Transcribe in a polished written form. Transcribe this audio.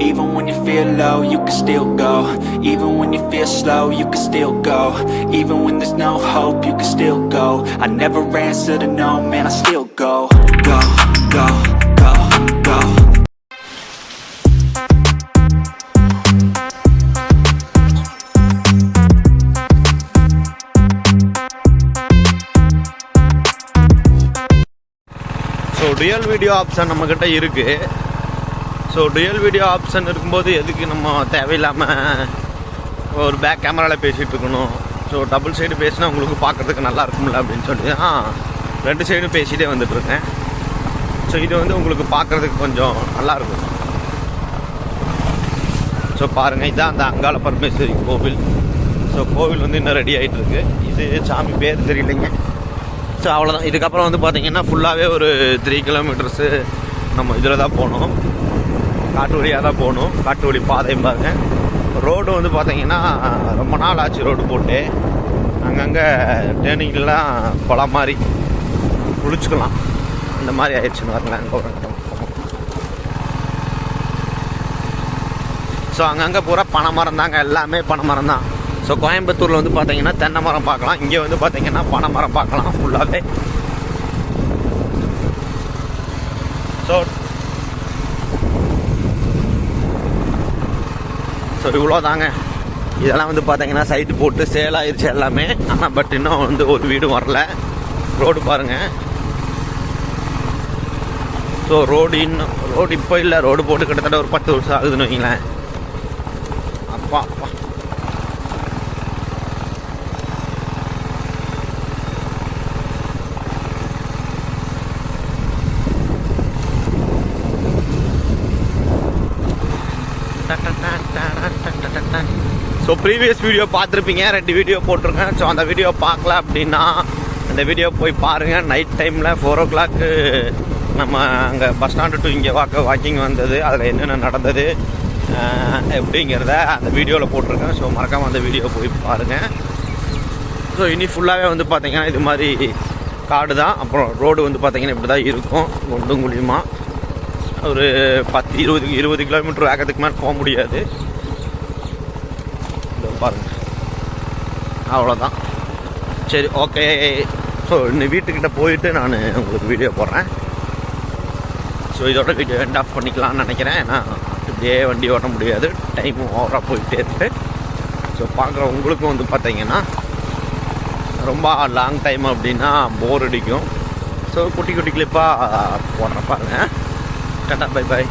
Even when you feel low, you can still go. Even when you feel slow, you can still go. Even when there's no hope, you can still go. I never answer to no, man, I still go. Go, go, go, go. So dual video option நம்மக்கிட்ட இருக்குது. So dual video option இருக்கும்போது எதுக்கு நம்ம தேவையில்லாமல் ஒரு back கேமராவில் பேசிகிட்டு இருக்கணும். ஸோ டபுள் சைடு பேசினா உங்களுக்கு பார்க்குறதுக்கு நல்லா இருக்கும்ல அப்படின்னு சொல்லி தான் 2 சைடும் பேசிகிட்டே வந்துட்டுருக்கேன். ஸோ இது வந்து உங்களுக்கு பார்க்குறதுக்கு கொஞ்சம் நல்லாயிருக்கும். ஸோ பாருங்கள், இதுதான் அந்த அங்காள பரமேஸ்வரி கோவில். ஸோ கோவில் வந்து இன்னும் ரெடி ஆகிட்டுருக்கு. இது சாமி பேர் தெரியலைங்க. ஸோ அவ்வளோதான். இதுக்கப்புறம் வந்து பார்த்திங்கன்னா ஃபுல்லாகவே ஒரு 3 கிலோமீட்டர்ஸு நம்ம இதில் தான் போகணும், காட்டு வழியாக தான் போகணும். காட்டு வழி பாதையும் பாருங்க. ரோடு வந்து பார்த்திங்கன்னா ரொம்ப நாள் ஆச்சு ரோடு போட்டு. அங்கங்கே டேர்னிங்லாம் குளம் மாதிரி குளிச்சுக்கலாம், இந்த மாதிரி ஆயிடுச்சுன்னு வரலாம். ஸோ அங்கங்கே பூரா பனை மரம் தாங்க, எல்லாமே பனை மரம் தான். ஸோ கோயம்புத்தூரில் வந்து பார்த்தீங்கன்னா தென்னை மரம் பார்க்கலாம், இங்கே வந்து பார்த்தீங்கன்னா பனை மரம் பார்க்கலாம் ஃபுல்லாகவே. ஸோ இவ்வளோ தாங்க. இதெல்லாம் வந்து பார்த்தீங்கன்னா சைட்டு போட்டு சேல் ஆயிடுச்சு எல்லாமே. ஆனால் பட் இன்னும் வந்து ஒரு வீடும் வரல. ரோடு பாருங்கள். ஸோ ரோடு இப்போ இல்லை, ரோடு போட்டு கிட்டத்தட்ட ஒரு 10 வருஷம் ஆகுதுன்னு வைங்களேன். அப்பா அப்பா. ஸோ ப்ரீவியஸ் வீடியோ பார்த்துருப்பீங்க, 2 வீடியோ போட்டிருக்கேன். ஸோ அந்த வீடியோ பார்க்கல அப்படின்னா அந்த வீடியோ போய் பாருங்கள். நைட் டைமில் 4 o'clock நம்ம அங்கே பஸ் ஸ்டாண்டு டு இங்கே வாக்கிங் வந்தது, அதில் என்னென்ன நடந்தது எப்படிங்கிறத அந்த வீடியோவில் போட்டிருக்கேன். ஸோ மறக்காமல் அந்த வீடியோ போய் பாருங்கள். ஸோ இனி ஃபுல்லாகவே வந்து பார்த்திங்கன்னா இது மாதிரி காடு தான். அப்புறம் ரோடு வந்து பார்த்திங்கன்னா இப்படி தான் இருக்கும், குண்டும் குழியுமா. ஒரு 10-20 கிலோமீட்டர் வேகத்துக்கு மேலே போக முடியாது. பாருங்கள், அவ்வளோதான். சரி, ஓகே. ஸோ இன்னும் வீட்டுக்கிட்ட போயிட்டு நான் உங்களுக்கு வீடியோ போடுறேன். ஸோ இதோட வீடியோ எண்ட் ஆஃப் பண்ணிக்கலாம்னு நினைக்கிறேன். ஏன்னா இப்படியே வண்டி ஓட்ட முடியாது, டைமும் ஓவராக போயிட்டே இருக்கு. ஸோ பார்க்குற உங்களுக்கும் வந்து பார்த்தீங்கன்னா ரொம்ப லாங் டைம் அப்படின்னா போர் அடிக்கும். ஸோ குட்டி குட்டி கிளிப்பாக போடுறேன் பாருங்கள். Tata, bye bye.